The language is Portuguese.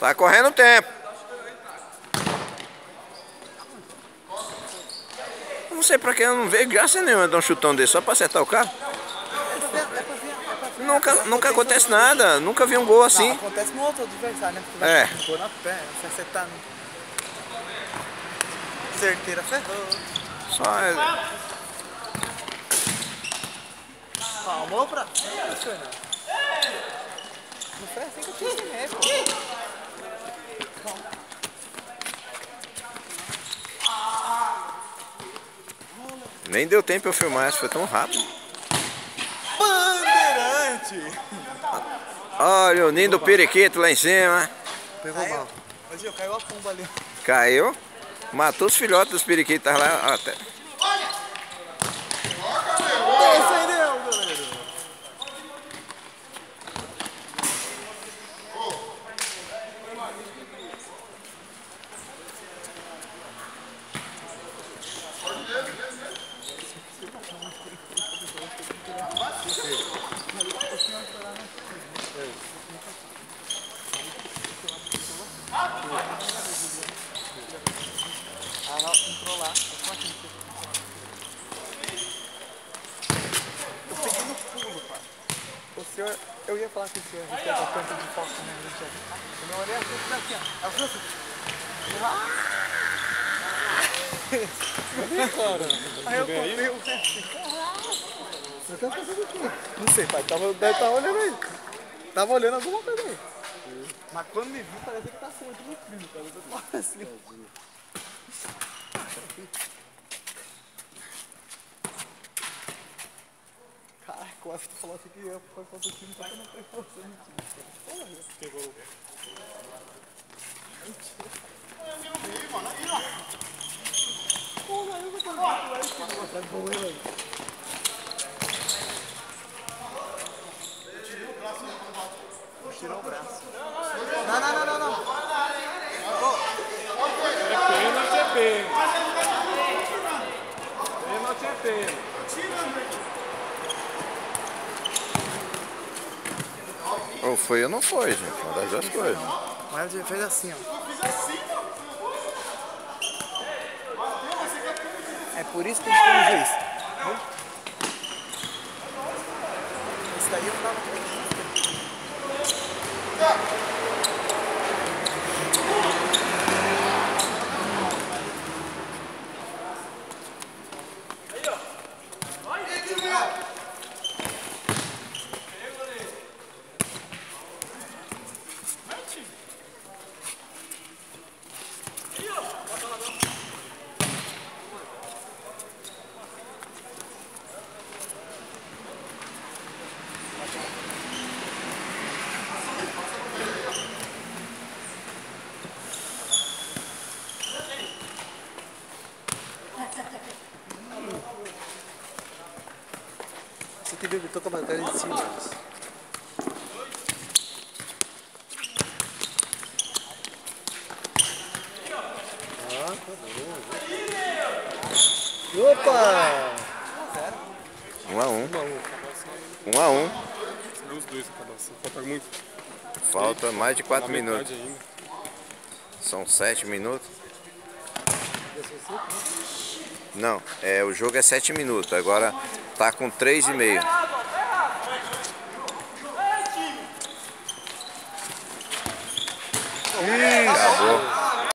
Tá correndo o tempo. Não sei pra que eu não vejo graça nenhuma dar um chutão desse só pra acertar o carro. Nunca acontece nada, nunca vi um gol assim. Não, acontece no outro adversário, né? Porque É. vai pôr na pé, se acertar no... Certeira ferrou. Só Palmou pra... Não foi assim que eu te ensinei, pô. nem deu tempo eu filmar, isso foi tão rápido. Bandeirante! Olha o ninho do periquito lá em cima. Pegou mal. Mas caiu a pomba ali. Caiu. Matou os filhotes dos periquitos lá até. Defendeu, goleiro! Ah, não, entrou lá. Eu peguei no pulo, pai. O senhor, eu ia falar que o senhor recebeu a tanto de foco, né? Eu não olhei assim, daqui, ó. Ela falou assim. Aí eu comprei o resto. Você tá fazendo o quê? Não sei, pai. Deve estar olhando aí. Tava olhando alguma coisa aí. Mas quando me viu, parecia que tá muito no frio, cara. Eu tô assim. Caraca, eu acho que tu falou assim que eu foi contra o time, só que eu não foi você no time. Porra, pegou. Porra, eu vou fazer isso aí, cara. Tá bom, hein, velho? Tirou o braço. Não. É pênalti, é pênalti. Pênalti é pênalti. Ou foi ou não foi, gente. Uma das duas coisas. Mas ele fez assim, ó. É por isso que a gente tem um juiz. Esse daí eu tava... Você que bebe toca a matéria em cima. Ah, tá bom. Opa! 1-1. 1-1. Os dois acabam. Falta muito. Falta mais de 4 minutos. Ainda. São 7 minutos. Não, o jogo é 7 minutos. Agora tá com 3,5. Acabou.